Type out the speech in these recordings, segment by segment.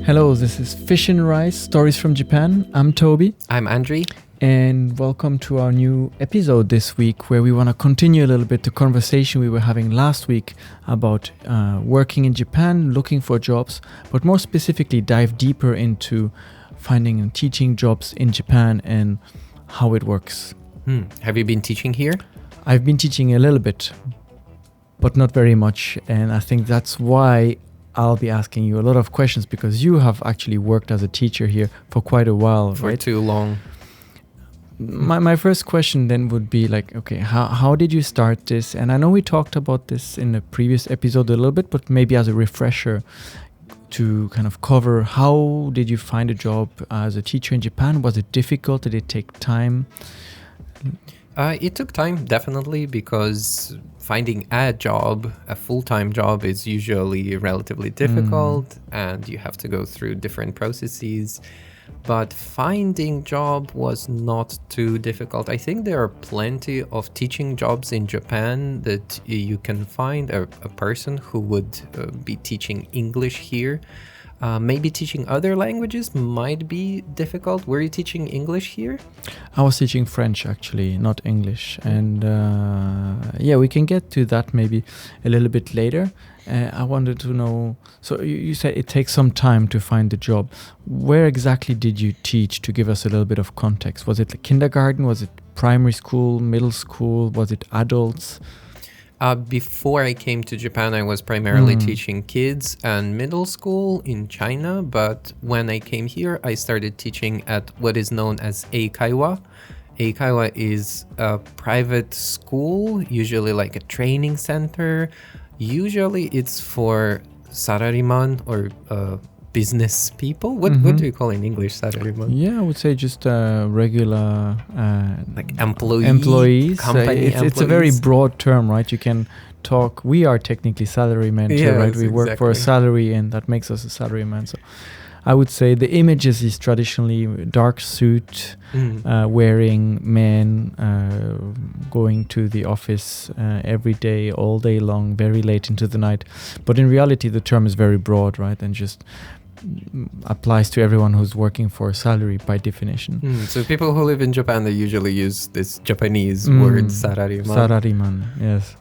Hello, this is Fish and Rice, Stories from Japan. I'm Tobi. I'm Andri. And welcome to our new episode this week, where we want to continue a little bit the conversation we were having last week about working in Japan, looking for jobs, but more specifically dive deeper into finding and teaching jobs in Japan and how it works. Have you been teaching here? I've been teaching a little bit, but not very much. And I think that's why I'll be asking you a lot of questions, because you have actually worked as a teacher here for quite a while, For right? too long. My first question then would be like, okay, how did you start this? And I know we talked about this in a previous episode a little bit, but maybe as a refresher to kind of cover, how did you find a job as a teacher in Japan? Was it difficult? Did it take time? It took time, definitely, because finding a job, a full-time job, is usually relatively difficult and you have to go through different processes. But finding job was not too difficult. I think there are plenty of teaching jobs in Japan that you can find a person who would be teaching English here. Maybe teaching other languages might be difficult. Were you teaching English here? I was teaching French, actually, not English. And we can get to that maybe a little bit later. I wanted to know, so you said it takes some time to find the job. Where exactly did you teach, to give us a little bit of context? Was it like kindergarten? Was it primary school, middle school? Was it adults? Before I came to Japan, I was primarily teaching kids and middle school in China. But when I came here, I started teaching at what is known as Eikaiwa. Eikaiwa is a private school, usually like a training center. Usually it's for salaryman or business people. What do you call in English salaryman? Yeah, I would say just regular like employees. Company employees. It's a very broad term, right? You can talk. We are technically salarymen too, right? We work for a salary, and that makes us a salaryman. So I would say the images is traditionally dark suit wearing men going to the office every day, all day long, very late into the night. But in reality, the term is very broad, right? And just applies to everyone who's working for a salary by definition. So people who live in Japan, they usually use this Japanese word sarariman. Sarariman, yes.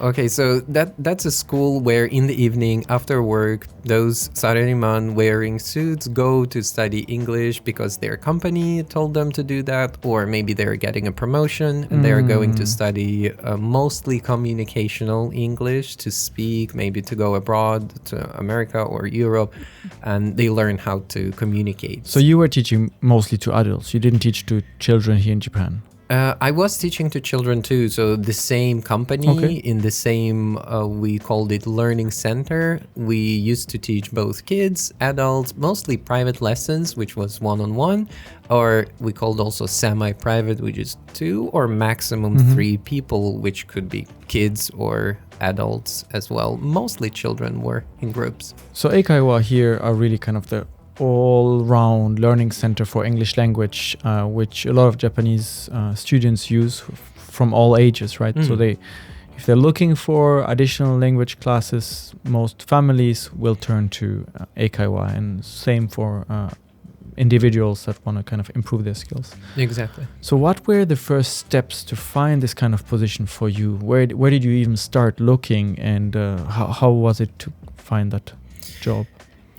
Okay, so that's a school where in the evening after work, those sarariman wearing suits go to study English because their company told them to do that, or maybe they're getting a promotion and they're going to study mostly communicational English to speak, maybe to go abroad to America or Europe, and they learn how to communicate. So you were teaching mostly to adults. You didn't teach to children here in Japan. I was teaching to children too. So the same company in the same, we called it learning center. We used to teach both kids, adults, mostly private lessons, which was one-on-one, or we called also semi-private, which is 2 or maximum 3 people, which could be kids or adults as well. Mostly children were in groups. So Eikaiwa here are really kind of the all-round learning center for English language, which a lot of Japanese students use from all ages, right? So if they're looking for additional language classes, most families will turn to Eikaiwa, and same for individuals that want to kind of improve their skills. Exactly. So what were the first steps to find this kind of position for you? Where did you even start looking, and how was it to find that job?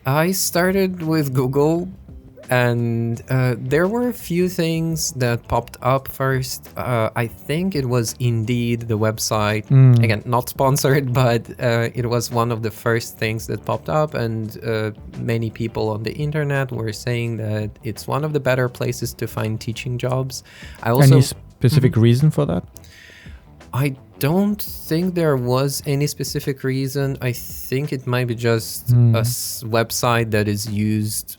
I started with Google, and there were a few things that popped up first. I think it was Indeed, the website. Again, not sponsored, but it was one of the first things that popped up, and many people on the internet were saying that it's one of the better places to find teaching jobs. Any specific reason for that? I don't think there was any specific reason. I think it might be just a website that is used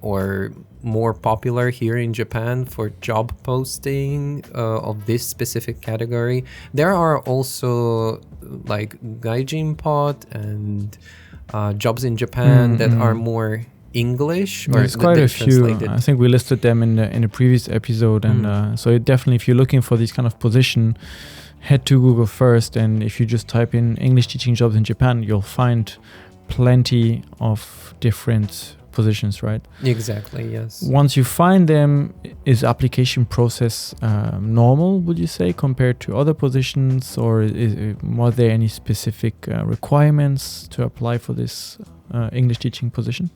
or more popular here in Japan for job posting of this specific category. There are also like Gaijin Pot and jobs in Japan that are more English. There's quite a few. I think we listed them in a previous episode, and so definitely if you're looking for this kind of position, head to Google first, and if you just type in English teaching jobs in Japan, you'll find plenty of different positions, right? Exactly, yes. Once you find them, is application process normal, would you say, compared to other positions, or were there any specific requirements to apply for this English teaching position?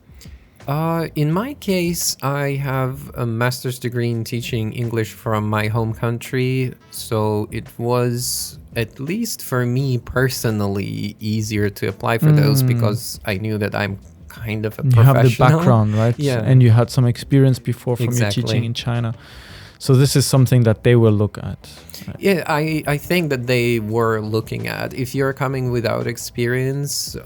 In my case, I have a master's degree in teaching English from my home country, so it was, at least for me personally, easier to apply for those because I knew that I'm kind of a professional. You have the background, right? Yeah. And you had some experience before from your teaching in China. So this is something that they will look at. Right? Yeah, I think that they were looking at. If you're coming without experience,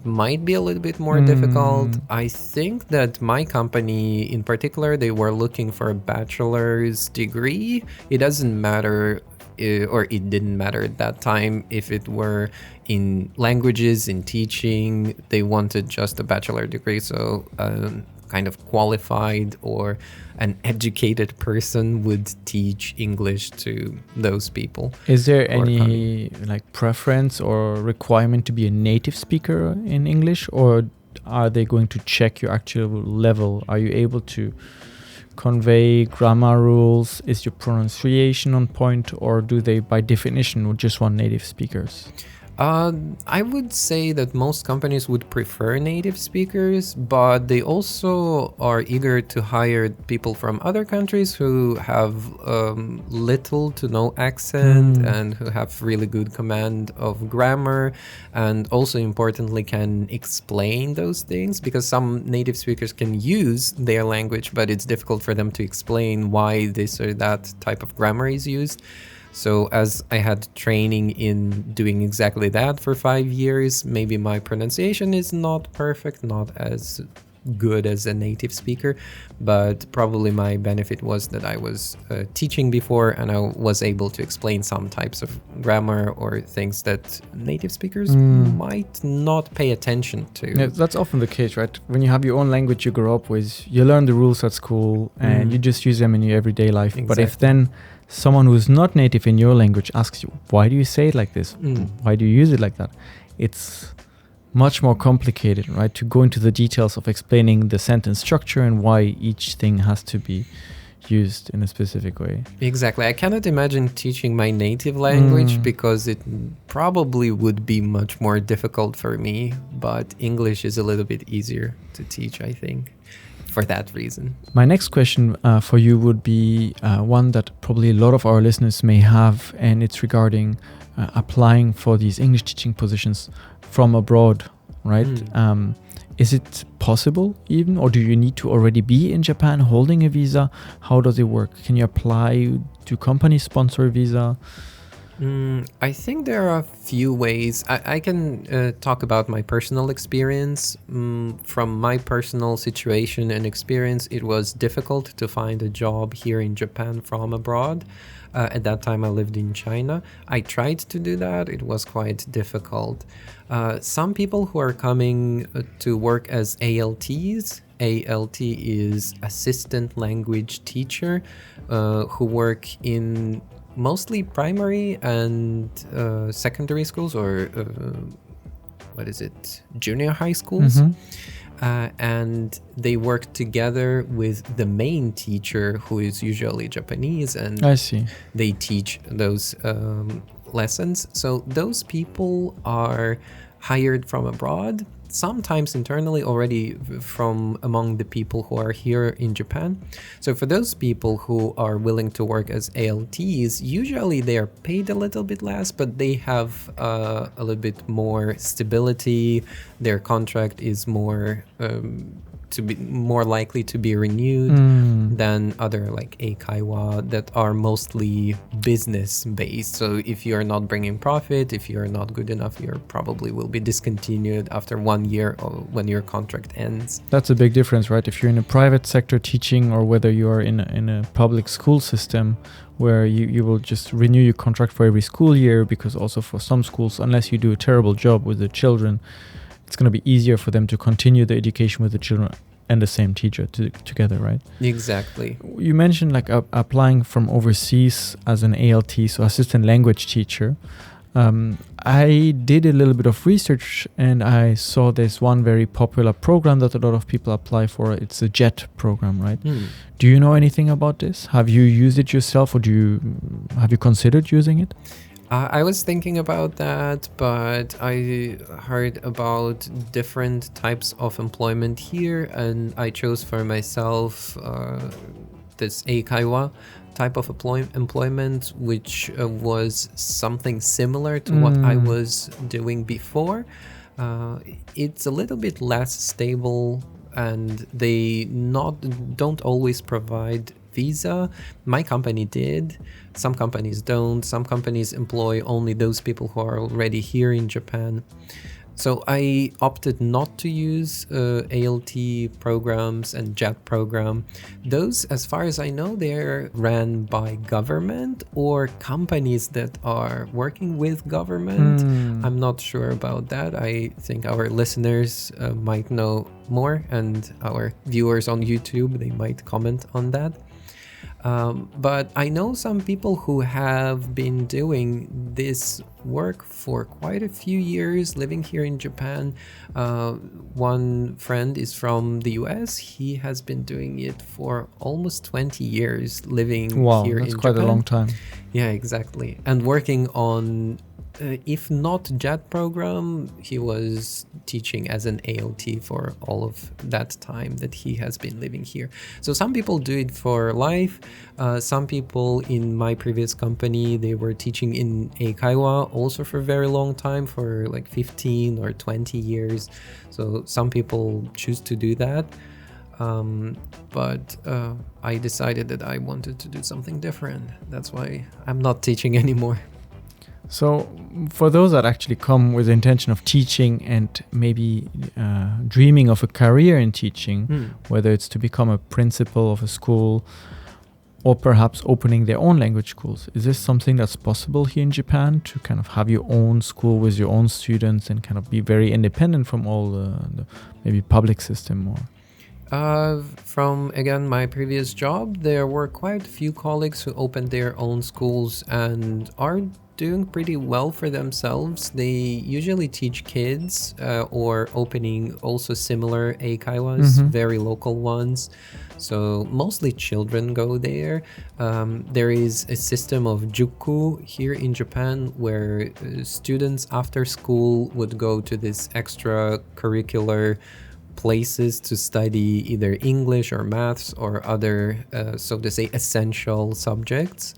might be a little bit more difficult. I think that my company in particular, they were looking for a bachelor's degree. It doesn't matter, or it didn't matter at that time if it were in languages, in teaching. They wanted just a bachelor degree, so kind of qualified or an educated person would teach English to those people. Is there any like preference or requirement to be a native speaker in English, or are they going to check your actual level? Are you able to convey grammar rules? Is your pronunciation on point, or do they by definition just want native speakers? I would say that most companies would prefer native speakers, but they also are eager to hire people from other countries who have little to no accent and who have really good command of grammar, and also importantly can explain those things, because some native speakers can use their language, but it's difficult for them to explain why this or that type of grammar is used. So as I had training in doing exactly that for 5 years, maybe my pronunciation is not perfect, not as good as a native speaker, but probably my benefit was that I was teaching before and I was able to explain some types of grammar or things that native speakers might not pay attention to. Yeah, that's often the case, right? When you have your own language you grow up with, you learn the rules at school and you just use them in your everyday life. Exactly. But if then someone who's not native in your language asks you, why do you say it like this? Why do you use it like that? It's much more complicated, right? To go into the details of explaining the sentence structure and why each thing has to be used in a specific way. Exactly. I cannot imagine teaching my native language because it probably would be much more difficult for me, but English is a little bit easier to teach, I think, for that reason. My next question for you would be one that probably a lot of our listeners may have, and it's regarding applying for these English teaching positions from abroad, right? Is it possible even, or do you need to already be in Japan holding a visa? How does it work? Can you apply? Do companies sponsor a visa? I think there are a few ways. I can talk about my personal experience. From my personal situation and experience, it was difficult to find a job here in Japan from abroad. At that time, I lived in China. I tried to do that. It was quite difficult. Some people who are coming to work as ALTs, ALT is Assistant Language Teacher, who work in mostly primary and secondary schools, or junior high schools. And they work together with the main teacher, who is usually Japanese, and I see. They teach those lessons. So those people are hired from abroad, sometimes internally already from among the people who are here in Japan. So for those people who are willing to work as ALTs, usually they are paid a little bit less, but they have a little bit more stability. Their contract is more to be more likely to be renewed than other like eikaiwa that are mostly business based. So if you're not bringing profit, if you're not good enough, you probably will be discontinued after 1 year or when your contract ends. That's a big difference, right? If you're in a private sector teaching, or whether you are in a public school system where you will just renew your contract for every school year, because also for some schools, unless you do a terrible job with the children, it's going to be easier for them to continue the education with the children and the same teacher together, right? Exactly. You mentioned like applying from overseas as an ALT, so assistant language teacher. I did a little bit of research and I saw there's one very popular program that a lot of people apply for. It's a JET program, right? Do you know anything about this? Have you used it yourself, or have you considered using it? I was thinking about that, but I heard about different types of employment here, and I chose for myself this eikaiwa type of employment, which was something similar to what I was doing before. It's a little bit less stable, and they don't always provide visa. My company did. Some companies don't. Some companies employ only those people who are already here in Japan. So I opted not to use ALT programs and JET program. Those, as far as I know, they're ran by government or companies that are working with government. I'm not sure about that. I think our listeners might know more, and our viewers on YouTube, they might comment on that. But I know some people who have been doing this work for quite a few years, living here in Japan. One friend is from the US. He has been doing it for almost 20 years, living here in Japan. Wow, that's quite a long time. Yeah, exactly. And working on if not JET program, he was teaching as an ALT for all of that time that he has been living here. So some people do it for life. Some people in my previous company, they were teaching in eikaiwa also for a very long time, for like 15 or 20 years. So some people choose to do that. But I decided that I wanted to do something different. That's why I'm not teaching anymore. So for those that actually come with the intention of teaching and maybe dreaming of a career in teaching, whether it's to become a principal of a school or perhaps opening their own language schools, is this something that's possible here in Japan, to kind of have your own school with your own students and kind of be very independent from all the maybe public system? Or from, again, my previous job, there were quite a few colleagues who opened their own schools and are doing pretty well for themselves. They usually teach kids or opening also similar eikaiwas, very local ones. So mostly children go there. There is a system of juku here in Japan where students after school would go to this extracurricular places to study either English or maths or other, so to say, essential subjects.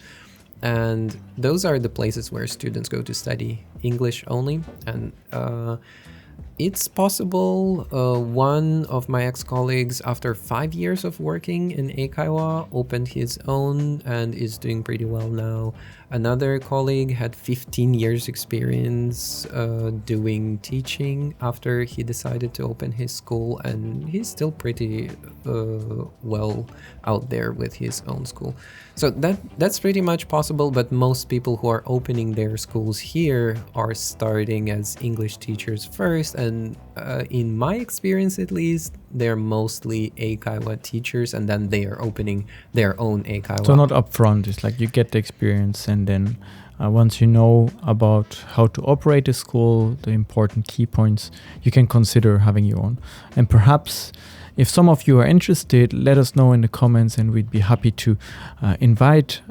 And those are the places where students go to study English only. And it's possible. One of my ex-colleagues, after 5 years of working in eikaiwa, opened his own and is doing pretty well now. Another colleague had 15 years experience doing teaching after he decided to open his school, and he's still pretty well out there with his own school. So that's pretty much possible, but most people who are opening their schools here are starting as English teachers first, and in my experience at least, they're mostly eikaiwa teachers, and then they are opening their own eikaiwa. So not upfront, it's like you get the experience, and then once you know about how to operate a school, the important key points, you can consider having your own. And perhaps if some of you are interested, let us know in the comments, and we'd be happy to invite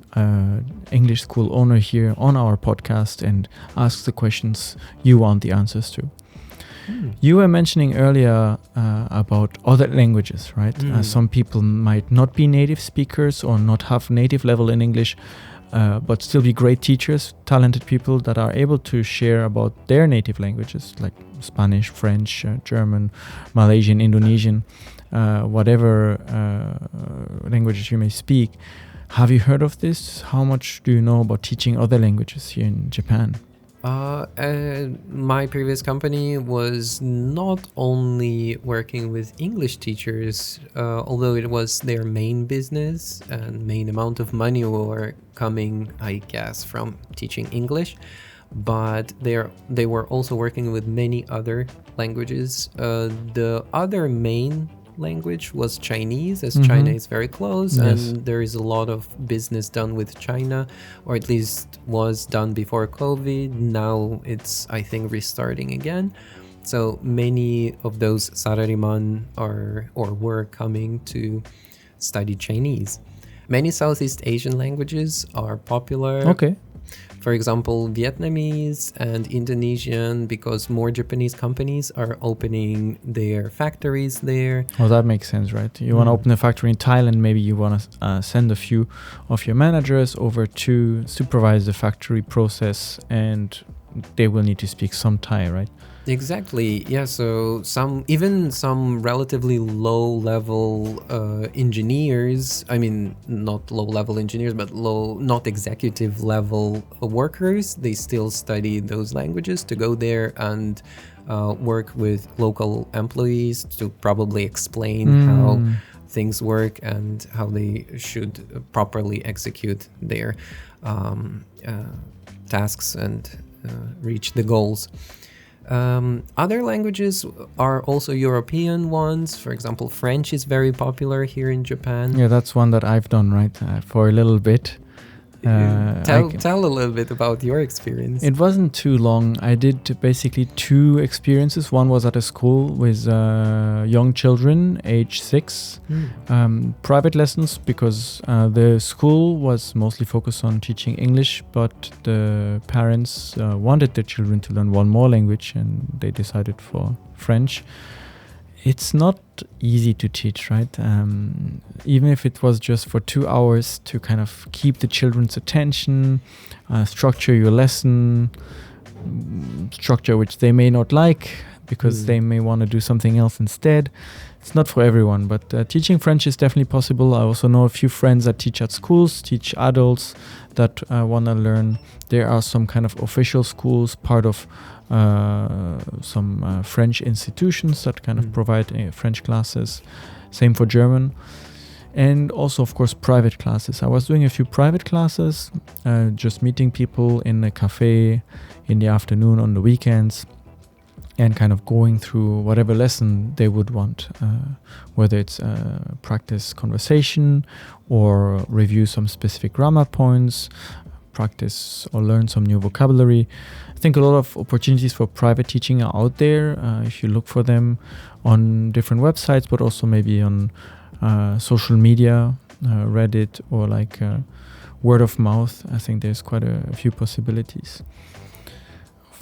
English school owner here on our podcast and ask the questions you want the answers to. You were mentioning earlier about other languages, right? Some people might not be native speakers or not have native level in English, but still be great teachers, talented people that are able to share about their native languages, like Spanish, French, German, Malaysian, Indonesian, whatever languages you may speak. Have you heard of this? How much do you know about teaching other languages here in Japan? My previous company was not only working with English teachers, although it was their main business and main amount of money were coming, I guess, from teaching English, but they were also working with many other languages. The other main language was Chinese, as China is very close, and there is a lot of business done with China, or at least was done before COVID. Now it's, I think, restarting again. So many of those Sarariman were coming to study Chinese. Many Southeast Asian languages are popular. Okay. For example, Vietnamese and Indonesian, because more Japanese companies are opening their factories there. Well, that makes sense, right? You want to open a factory in Thailand, maybe you want to send a few of your managers over to supervise the factory process, and they will need to speak some Thai, right? Exactly. Yeah. So some relatively low-level engineers. I mean, not low-level engineers, but not executive-level workers. They still study those languages to go there and work with local employees to probably explain how things work and how they should properly execute their tasks and reach the goals. Other languages are also European ones. For example, French is very popular here in Japan. Yeah, that's one that I've done, right, for a little bit. Tell a little bit about your experience. It wasn't too long. I did basically 2 experiences. One was at a school with young children, age 6, private lessons, because the school was mostly focused on teaching English, but the parents wanted their children to learn one more language, and they decided for French. It's not easy to teach, right? Even if it was just for 2 hours to kind of keep the children's attention, structure your lesson, structure which they may not like because they may want to do something else instead. It's not for everyone, but teaching French is definitely possible. I also know a few friends that teach at schools, teach adults that want to learn. There are some kind of official schools, part of some French institutions that kind of provide French classes. Same for German. And also, of course, private classes. I was doing a few private classes, just meeting people in a cafe in the afternoon on the weekends, and kind of going through whatever lesson they would want, whether it's practice conversation or review some specific grammar points, practice or learn some new vocabulary. I think a lot of opportunities for private teaching are out there if you look for them on different websites, but also maybe on social media, Reddit, or like word of mouth. I think there's quite a few possibilities.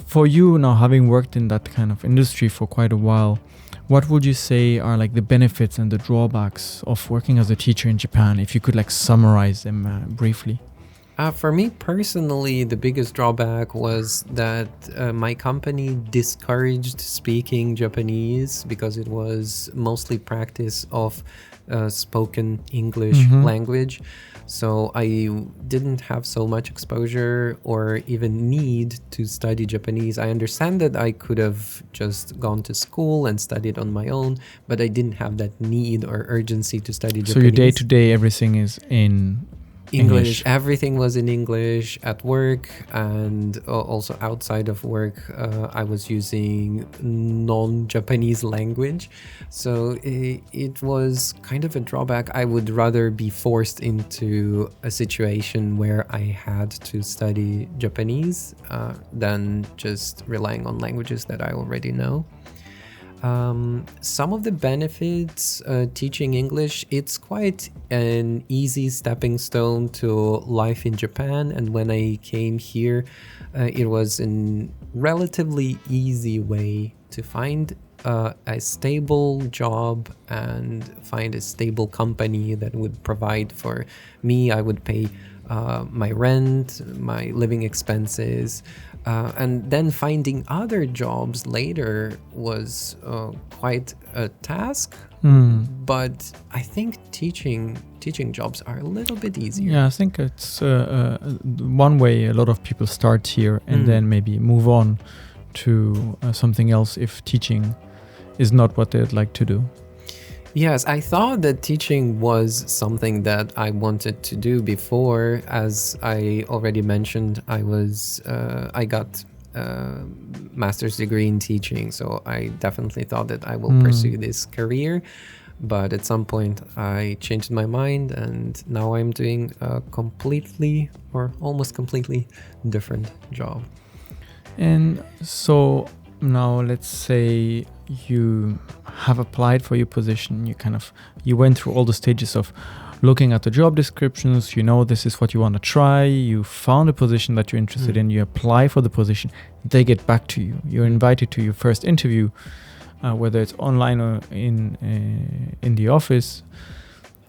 For you now, having worked in that kind of industry for quite a while, what would you say are like the benefits and the drawbacks of working as a teacher in Japan, if you could like summarize them briefly? For me personally, the biggest drawback was that my company discouraged speaking Japanese because it was mostly practice of spoken English language. So I didn't have so much exposure or even need to study Japanese. I understand that I could have just gone to school and studied on my own, but I didn't have that need or urgency to study Japanese. So your day-to-day, everything is in English. Everything was in English at work, and also outside of work I was using non-Japanese language, so it was kind of a drawback. I would rather be forced into a situation where I had to study Japanese than just relying on languages that I already know. Some of the benefits teaching English, it's quite an easy stepping stone to life in Japan. And when I came here, it was a relatively easy way to find a stable job and find a stable company that would provide for me. I would pay my rent, my living expenses, and then finding other jobs later was quite a task. But I think teaching jobs are a little bit easier. Yeah, I think it's one way a lot of people start here and then maybe move on to something else if teaching is not what they'd like to do. Yes, I thought that teaching was something that I wanted to do before. As I already mentioned, I got a master's degree in teaching, so I definitely thought that I will pursue this career. But at some point I changed my mind, and now I'm doing a completely or almost completely different job. And so now let's say you have applied for your position, you went through all the stages of looking at the job descriptions, this is what you want to try, you found a position that you're interested in, you apply for the position, they get back to you, you're invited to your first interview, whether it's online or in the office.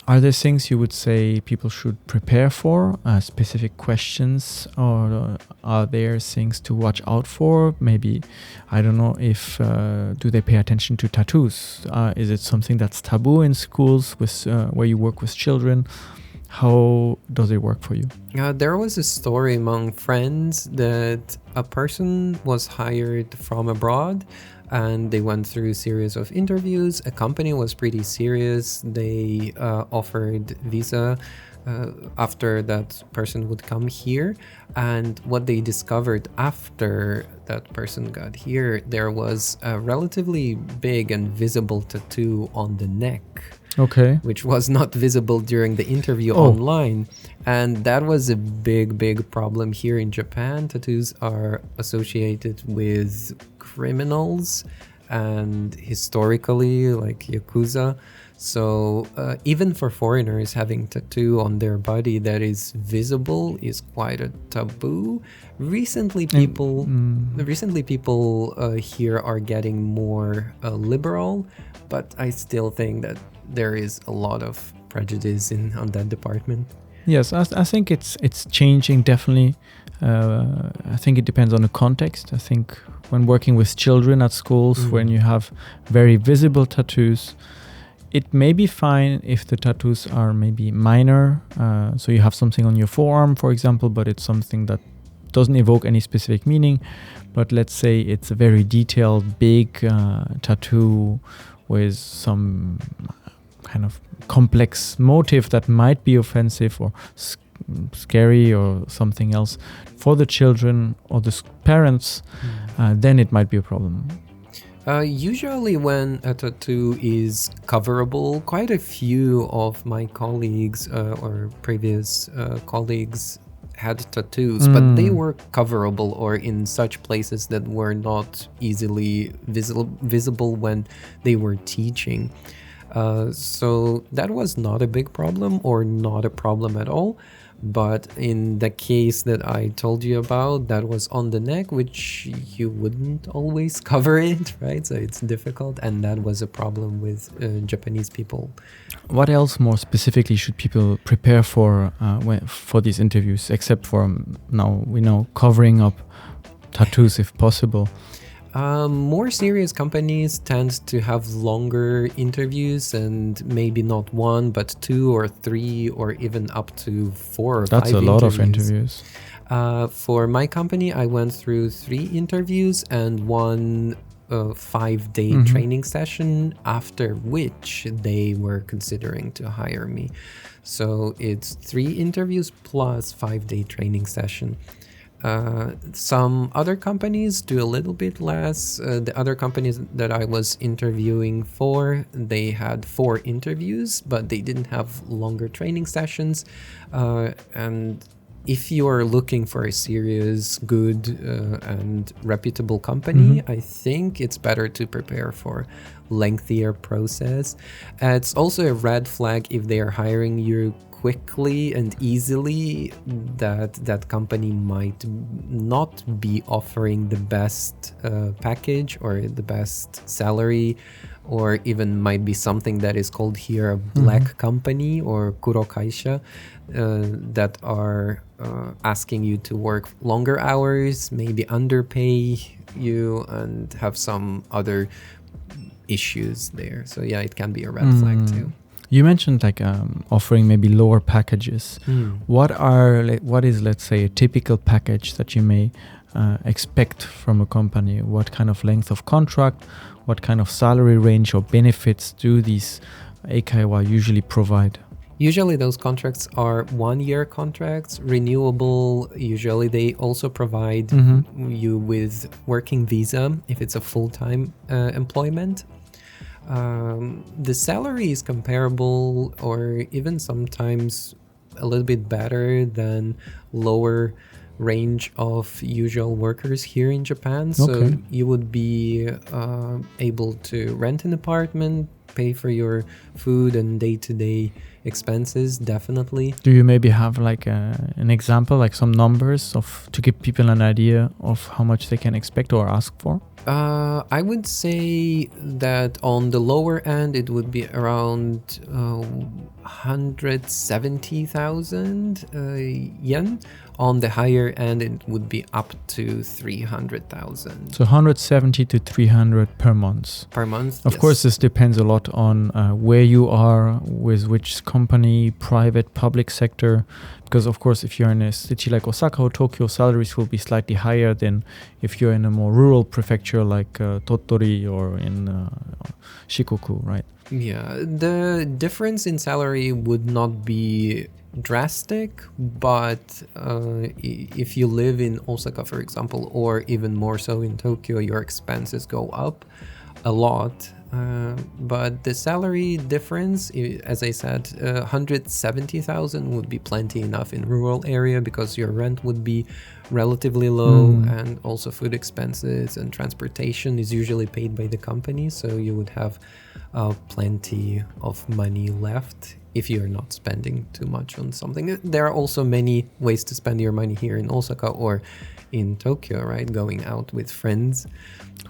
Are there things you would say people should prepare for, specific questions, or are there things to watch out for? Maybe, I don't know, if do they pay attention to tattoos? Is it something that's taboo in schools with where you work with children? How does it work for you? There was a story among friends that a person was hired from abroad, and they went through a series of interviews. A company was pretty serious. They offered visa after that person would come here. And what they discovered after that person got here, there was a relatively big and visible tattoo on the neck. Okay. Which was not visible during the interview online. And that was a big problem here in Japan. Tattoos are associated with criminals and historically like Yakuza. So even for foreigners, having tattoo on their body that is visible is quite a taboo. Recently people here are getting more liberal, but I still think that there is a lot of prejudice on that department. Yes, I think it's changing, definitely. I think it depends on the context. I think when working with children at schools, when you have very visible tattoos, it may be fine if the tattoos are maybe minor. So you have something on your forearm, for example, but it's something that doesn't evoke any specific meaning. But let's say it's a very detailed, big tattoo with some kind of complex motive that might be offensive or scary or something else for the children or the parents, then it might be a problem. Usually when a tattoo is coverable, quite a few of my colleagues or previous colleagues had tattoos, but they were coverable or in such places that were not easily visible when they were teaching. So that was not a big problem or not a problem at all. But in the case that I told you about, that was on the neck, which you wouldn't always cover it, right? So it's difficult, and that was a problem with Japanese people. What else more specifically should people prepare for these interviews, except for now we know covering up tattoos if possible? More serious companies tend to have longer interviews, and maybe not one, but 2 or 3 or even up to 4 or 5 interviews. That's a lot of interviews. For my company, I went through 3 interviews and 1 5-day training session, after which they were considering to hire me. So it's 3 interviews plus 5-day training session. Some other companies do a little bit less. The other companies that I was interviewing for, they had 4 interviews, but they didn't have longer training sessions. And if you're looking for a serious, good, and reputable company, I think it's better to prepare for lengthier process. It's also a red flag if they are hiring you quickly and easily, that company might not be offering the best package or the best salary, or even might be something that is called here a black company or kurokaisha, that are asking you to work longer hours, maybe underpay you, and have some other issues there. So yeah, it can be a red flag too. You mentioned offering maybe lower packages. What is, let's say, a typical package that you may expect from a company? What kind of length of contract? What kind of salary range or benefits do these eikaiwa usually provide? Usually those contracts are 1-year contracts, renewable. Usually they also provide you with working visa if it's a full-time employment. The salary is comparable or even sometimes a little bit better than lower range of usual workers here in Japan. So you would be able to rent an apartment, pay for your food and day-to-day expenses, definitely. Do you maybe have like an example, like some numbers to give people an idea of how much they can expect or ask for? I would say that on the lower end, it would be around 170,000 yen. On the higher end, it would be up to 300,000. So 170 to 300 per month. Per month, Of course, this depends a lot on where you are, with which company, private, public sector. Because, of course, if you're in a city like Osaka or Tokyo, salaries will be slightly higher than if you're in a more rural prefecture like Tottori or in Shikoku, right? Yeah, the difference in salary would not be drastic, but if you live in Osaka, for example, or even more so in Tokyo, your expenses go up a lot. But the salary difference, as I said, 170,000 would be plenty enough in rural area because your rent would be relatively low, and also food expenses and transportation is usually paid by the company, so you would have plenty of money left if you're not spending too much on something. There are also many ways to spend your money here in Osaka or in Tokyo, right? Going out with friends.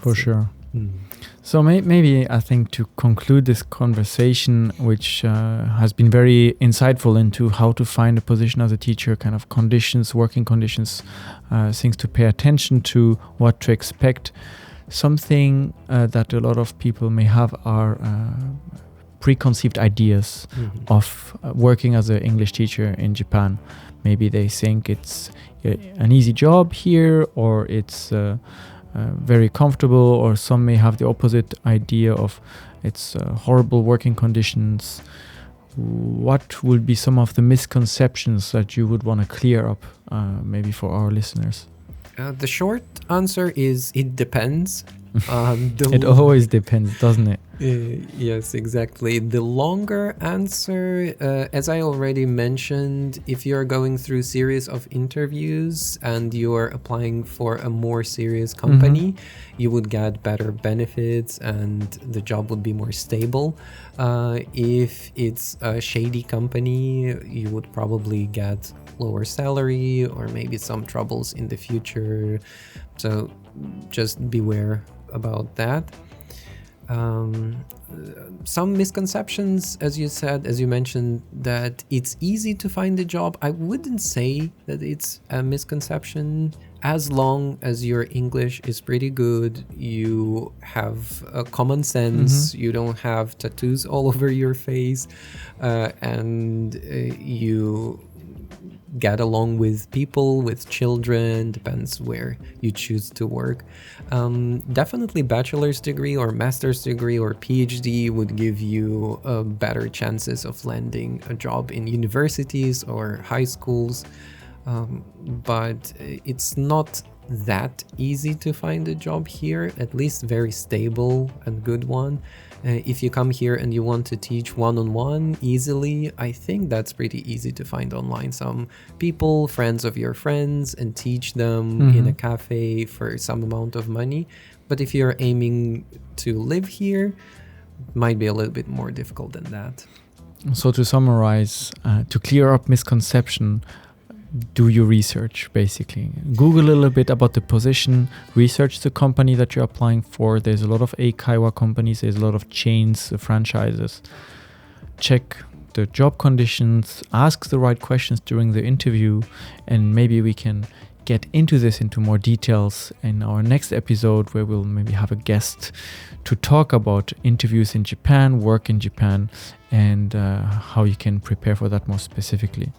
For sure. So maybe I think to conclude this conversation, which has been very insightful into how to find a position as a teacher, kind of conditions, working conditions, things to pay attention to, what to expect. Something that a lot of people may have are preconceived ideas of working as an English teacher in Japan. Maybe they think it's an easy job here, or it's very comfortable, or some may have the opposite idea of it's horrible working conditions. What would be some of the misconceptions that you would want to clear up, maybe for our listeners? The short answer is it depends. It always depends, doesn't it? Yes, exactly. The longer answer, as I already mentioned, if you're going through a series of interviews and you're applying for a more serious company, you would get better benefits and the job would be more stable. If it's a shady company, you would probably get lower salary or maybe some troubles in the future. So just beware about that. Some misconceptions, as you mentioned, that it's easy to find a job. I wouldn't say that it's a misconception. As long as your English is pretty good, you have common sense, you don't have tattoos all over your face, and you get along with people, with children, depends where you choose to work. Definitely bachelor's degree or master's degree or PhD would give you better chances of landing a job in universities or high schools. But it's not that easy to find a job here, at least very stable and good one. If you come here and you want to teach one-on-one easily, I think that's pretty easy to find online. Some people, friends of your friends, and teach them in a cafe for some amount of money. But if you're aiming to live here, it might be a little bit more difficult than that. So to summarize, to clear up misconception, do your research, basically. Google a little bit about the position, research the company that you're applying for. There's a lot of eikaiwa companies, there's a lot of chains, franchises. Check the job conditions, ask the right questions during the interview, and maybe we can get into more details in our next episode, where we'll maybe have a guest to talk about interviews in Japan, work in Japan, and how you can prepare for that more specifically.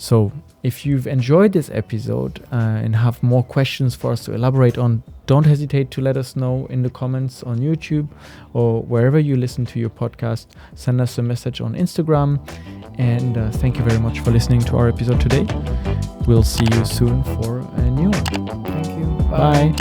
So if you've enjoyed this episode and have more questions for us to elaborate on, don't hesitate to let us know in the comments on YouTube or wherever you listen to your podcast. Send us a message on Instagram. And thank you very much for listening to our episode today. We'll see you soon for a new one. Thank you. Bye.